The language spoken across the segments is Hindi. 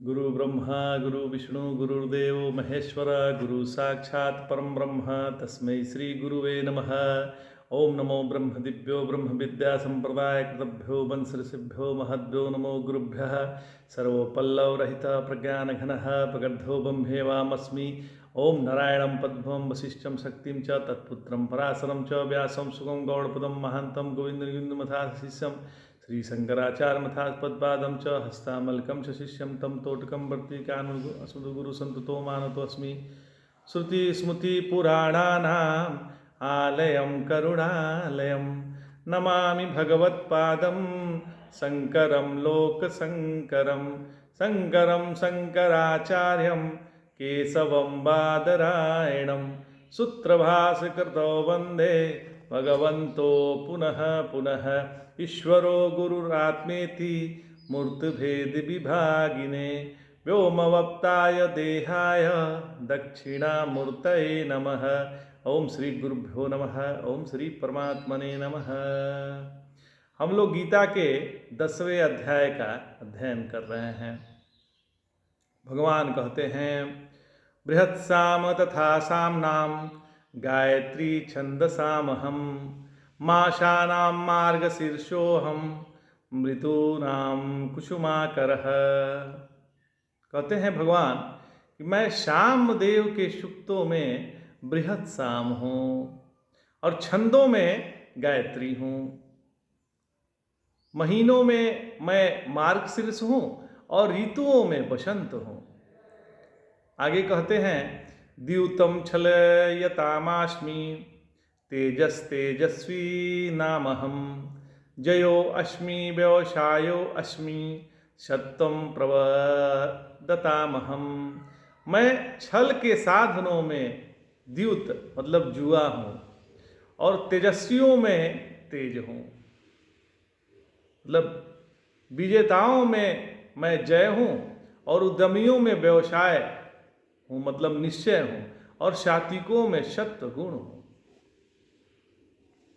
गुरु ब्रह्मा गुरु विष्णु गुरुर्देव महेश्वर गुरु साक्षात् परम ब्रह्म तस्मै श्री गुरुवे नमः। ओम नमो ब्रह्म दिव्यो ब्रह्म विद्या संप्रदाय कृतभ्यो वंशऋषिभ्यो महद्भ्यो नमो गुरुभ्यः। सर्वपल्लव रहित प्रज्ञान घनः प्रगर्धो ब्रह्मेवामस्मि। ओम नारायणं पद्मं वसिष्ठं शक्तिं च तत्पुत्रं पराशरं च व्यासं सुगं गौड़पदं महान्तं गोविन्दमथा शिष्यं श्री शंकराचार्य मथास्पदपादं च हस्तामलकं च शिष्यं तं तोटकं वर्तिकानुगुरु संततो मानतोऽस्मि। श्रुतिस्मृतिपुराणानाम् आलयं करुणालयं नमामि भगवत्पादं शङ्करं लोकशङ्करं शङ्करं शङ्कराचार्यं केशवं बादरायणं सूत्रभाष्यकृतो वन्दे भगवन्तो पुनः पुनः। ईश्वरो गुरुरात्मेति मूर्तिभेदविभागिने व्योमवप्ताय देहाय दक्षिणामूर्तये नमः। ओम श्री गुरुभ्यो नमः। ओम श्री परमात्मने नमः। हम लोग गीता के 10वें अध्याय का अध्ययन कर रहे हैं। भगवान कहते हैं बृहत् साम तथा सामनाम गायत्री छंदसामहम माशानां मार्गशीर्षोऽहं मृतूनां कुसुमाकरः। कहते हैं भगवान कि मैं शाम देव के सूक्तों में बृहत् साम हूँ और छंदों में गायत्री हूँ। महीनों में मैं मार्गशीर्ष हूँ और ऋतुओं में बसंत हूँ। आगे कहते हैं द्यूतं छलयतामास्मि तेजस्वी नामहम जयो अस्मि व्यवसायो अस्मि सत्यम प्रवदतामहम। मैं छल के साधनों में द्यूत मतलब जुआ हूँ और तेजस्वियों में तेज हूँ, मतलब विजेताओं में मैं जय हूँ और उद्यमियों में व्यवसाय हूँ मतलब निश्चय हूँ और सात्विकों में सत्व गुण हूँ।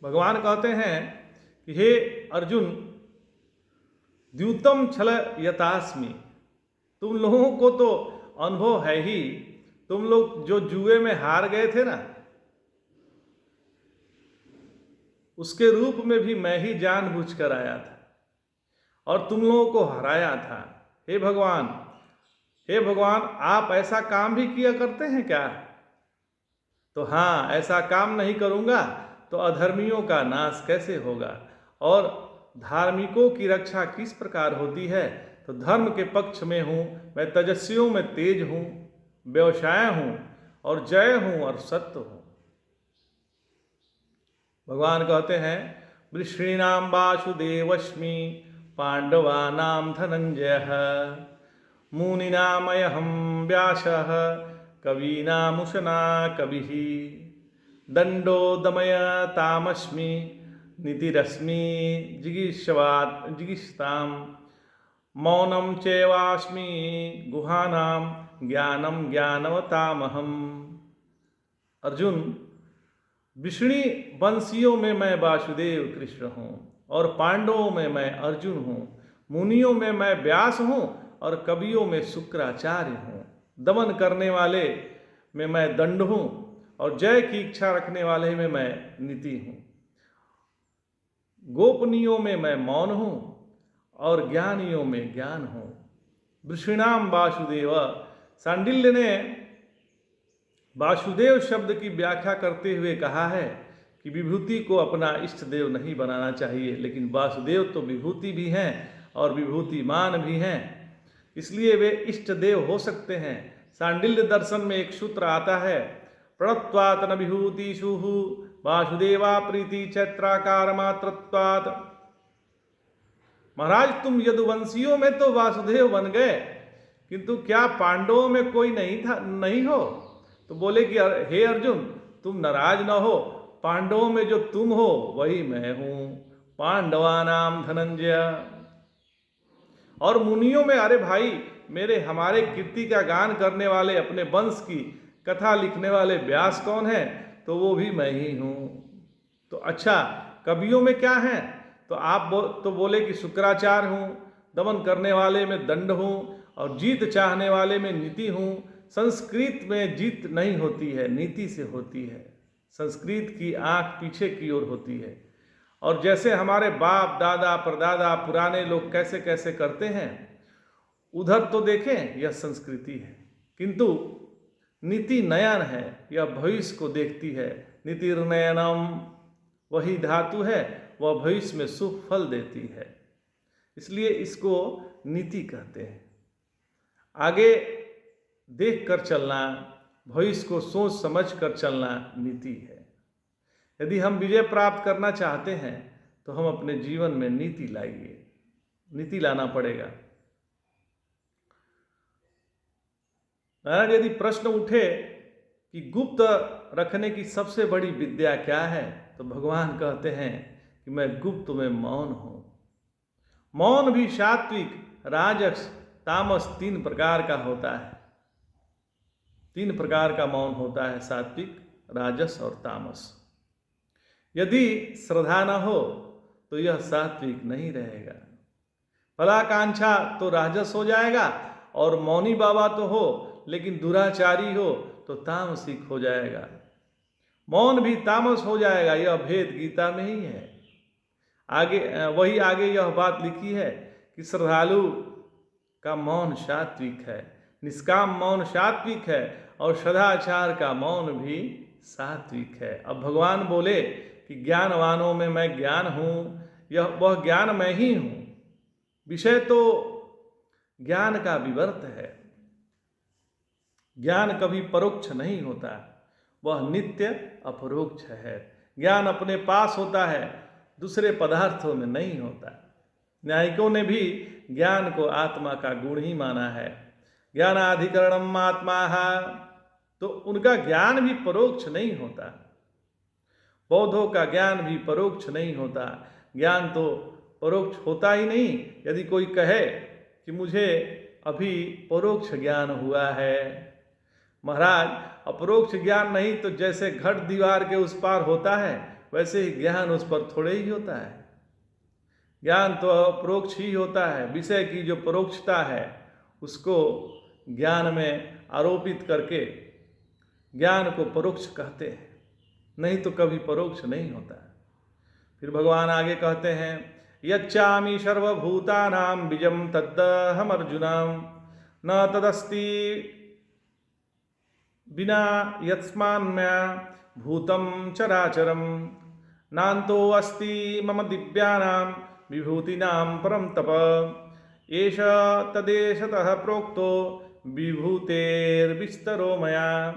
भगवान कहते हैं कि हे अर्जुन द्यूतम छल यतास्मि, तुम लोगों को तो अनुभव है ही। तुम लोग जो जुए में हार गए थे ना, उसके रूप में भी मैं ही जानबूझकर आया था और तुम लोगों को हराया था। हे भगवान आप ऐसा काम भी किया करते हैं क्या? तो हाँ, ऐसा काम नहीं करूंगा तो अधर्मियों का नाश कैसे होगा और धार्मिकों की रक्षा किस प्रकार होती है। तो धर्म के पक्ष में हूँ मैं, तेजस्वियों में तेज हूँ, व्यवसाय हूँ और जय हूँ और सत्य हूँ। भगवान कहते हैं वृष्णीनां वासुदेवस्मि पांडवानां धनंजयः मुनीनामयहं व्यासः कवीनामुशना कविः दंडो दमयतामस्मि नीतिरस्मि जिगीषतां मौनं चैवास्मि गुहानां ज्ञानं ज्ञानवतामहम्। अर्जुन विष्णु वंशियों में मैं वासुदेव कृष्ण हूँ और पांडवों में मैं अर्जुन हूँ, मुनियों में मैं व्यास हूँ और कवियों में शुक्राचार्य हूँ, दमन करने वाले में मैं दंड हूँ और जय की इच्छा रखने वाले में मैं नीति हूँ, गोपनीयों में मैं मौन हूँ और ज्ञानियों में ज्ञान हूँ। वृषणाम वासुदेव, सांडिल्य ने वासुदेव शब्द की व्याख्या करते हुए कहा है कि विभूति को अपना इष्ट देव नहीं बनाना चाहिए, लेकिन वासुदेव तो विभूति भी हैं और विभूतिमान भी हैं, इसलिए वे इष्ट देव हो सकते हैं। सांडिल्य दर्शन में एक सूत्र आता है प्रणत्वात् न विभूतिषु वासुदेवा प्रीति चैत्राकार मात्रत्वात्। महाराज तुम यदुवंशियों में तो वासुदेव बन गए, किंतु क्या पांडवों में कोई नहीं हो? तो बोले कि हे अर्जुन तुम नाराज न हो, पांडवों में जो तुम हो वही मैं हूं, पांडवानाम धनंजय। और मुनियों में अरे भाई हमारे कीर्ति का गान करने वाले, अपने वंश की कथा लिखने वाले व्यास कौन है? तो वो भी मैं ही हूँ। तो अच्छा कवियों में क्या है? तो आप तो बोले कि शुक्राचार्य हूँ, दमन करने वाले में दंड हूँ और जीत चाहने वाले में नीति हूँ। संस्कृत में जीत नहीं होती है, नीति से होती है। संस्कृत की आंख पीछे की ओर होती है। और जैसे हमारे बाप दादा परदादा पुराने लोग कैसे कैसे करते हैं, उधर तो देखें, यह संस्कृति है। किंतु नीति नयन है, यह भविष्य को देखती है। नीतिर्नयनम वही धातु है, वह भविष्य में शुभ फल देती है, इसलिए इसको नीति कहते हैं। आगे देख कर चलना, भविष्य को सोच समझ कर चलना नीति है। यदि हम विजय प्राप्त करना चाहते हैं तो हम अपने जीवन में नीति लाइए, नीति लाना पड़ेगा। महाराज, यदि प्रश्न उठे कि गुप्त रखने की सबसे बड़ी विद्या क्या है, तो भगवान कहते हैं कि मैं गुप्त में मौन हूं। मौन भी सात्विक, राजस, तामस 3 प्रकार का होता है। 3 प्रकार का मौन होता है, सात्विक, राजस और तामस। यदि श्रद्धा न हो तो यह सात्विक नहीं रहेगा। फलाकांक्षा तो राजस हो जाएगा, और मौनी बाबा तो हो लेकिन दुराचारी हो तो तामसिक हो जाएगा। मौन भी तामस हो जाएगा, यह भेद गीता में ही है। आगे यह बात लिखी है कि श्रद्धालु का मौन सात्विक है, निष्काम मौन सात्विक है, और सदाचार का मौन भी सात्विक है। अब भगवान बोले कि ज्ञानवानों में मैं ज्ञान हूँ, वह ज्ञान मैं ही हूँ। विषय तो ज्ञान का विवर्त है। ज्ञान कभी परोक्ष नहीं होता, वह नित्य अपरोक्ष है। ज्ञान अपने पास होता है, दूसरे पदार्थों में नहीं होता। न्यायिकों ने भी ज्ञान को आत्मा का गुण ही माना है। ज्ञानाधिकरणम आत्मा, तो उनका ज्ञान भी परोक्ष नहीं होता। बौद्धों का ज्ञान भी परोक्ष नहीं होता। ज्ञान तो परोक्ष होता ही नहीं। यदि कोई कहे कि मुझे अभी परोक्ष ज्ञान हुआ है, महाराज अपरोक्ष ज्ञान नहीं तो जैसे घट दीवार के उस पार होता है, वैसे ही ज्ञान उस पर थोड़े ही होता है। ज्ञान तो अपरोक्ष ही होता है। विषय की जो परोक्षता है उसको ज्ञान में आरोपित करके ज्ञान को परोक्ष कहते हैं, नहीं तो कभी परोक्ष नहीं होता। फिर भगवान आगे कहते हैं, यच्चामि सर्वभूतानां बीजं तद्धम अर्जुनम न तदस्ति बिना यस्मान्मया भूतं चराचरं नान्तो अस्ति मम दिव्यानां विभूतिनां परं तप एष तदेशतः प्रोक्तो विभूतेर्विस्तरो मया।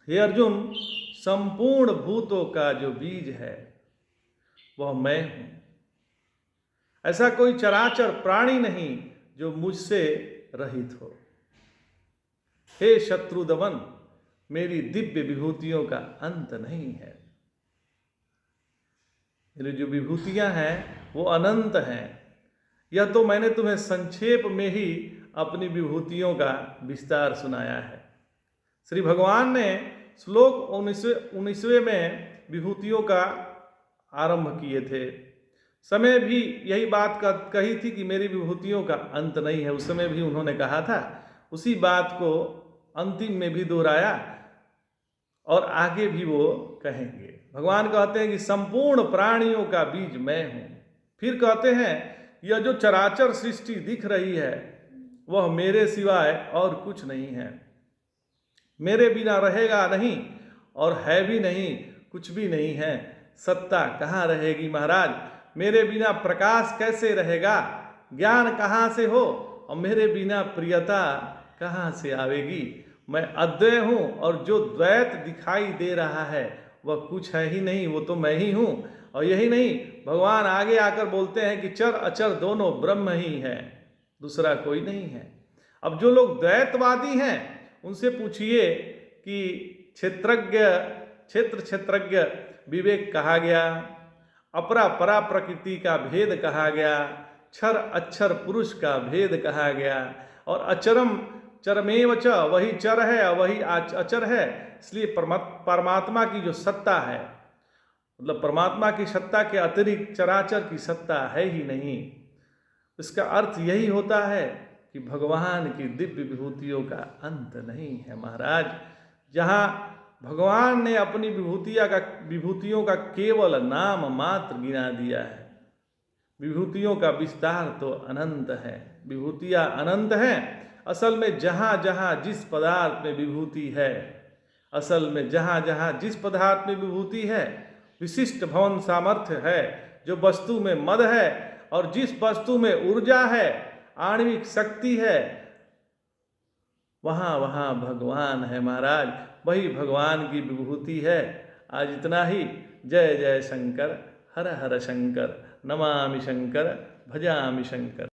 हे अर्जुन, संपूर्ण भूतों का जो बीज है वह मैं हूं। ऐसा कोई चराचर प्राणी नहीं जो मुझसे रहित हो। हे शत्रुदमन, मेरी दिव्य विभूतियों का अंत नहीं है। मेरी जो विभूतियां हैं वो अनंत हैं। यह तो मैंने तुम्हें संक्षेप में ही अपनी विभूतियों का विस्तार सुनाया है। श्री भगवान ने श्लोक 19वें में विभूतियों का आरंभ किए थे। समय भी यही बात कही थी कि मेरी विभूतियों का अंत नहीं है। उस समय भी उन्होंने कहा था, उसी बात को अंतिम में भी दोहराया और आगे भी वो कहेंगे। भगवान कहते हैं कि संपूर्ण प्राणियों का बीज मैं हूं। फिर कहते हैं, यह जो चराचर सृष्टि दिख रही है वह मेरे सिवाय और कुछ नहीं है। मेरे बिना रहेगा नहीं और है भी नहीं, कुछ भी नहीं है। सत्ता कहाँ रहेगी महाराज? मेरे बिना प्रकाश कैसे रहेगा? ज्ञान कहाँ से हो? और मेरे बिना प्रियता कहाँ से आवेगी? मैं अद्वय हूँ और जो द्वैत दिखाई दे रहा है वह कुछ है ही नहीं, वो तो मैं ही हूँ। और यही नहीं, भगवान आगे आकर बोलते हैं कि चर अचर दोनों ब्रह्म ही है, दूसरा कोई नहीं है। अब जो लोग द्वैतवादी हैं उनसे पूछिए कि क्षेत्रज्ञ विवेक कहा गया, अपरा परा प्रकृति का भेद कहा गया, क्षर अक्षर पुरुष का भेद कहा गया, और अचरम चरमेव च, वही चर है वही अचर है। इसलिए परमात्मा की जो सत्ता है, मतलब परमात्मा की सत्ता के अतिरिक्त चराचर की सत्ता है ही नहीं। इसका अर्थ यही होता है कि भगवान की दिव्य विभूतियों का अंत नहीं है महाराज। जहाँ भगवान ने अपनी विभूतियों का केवल नाम मात्र गिना दिया है। विभूतियों का विस्तार तो अनंत है, विभूतियाँ अनंत हैं। असल में जहाँ जहाँ जिस पदार्थ में विभूति है, असल में जहाँ जहाँ जिस पदार्थ में विभूति है, विशिष्ट भवन सामर्थ्य है, जो वस्तु में मद है और जिस वस्तु में ऊर्जा है, आणविक शक्ति है, वहाँ वहाँ भगवान है महाराज। वही भगवान की विभूति है। आज इतना ही। जय जय शंकर, हर हर शंकर, नमामि शंकर, भजामि शंकर।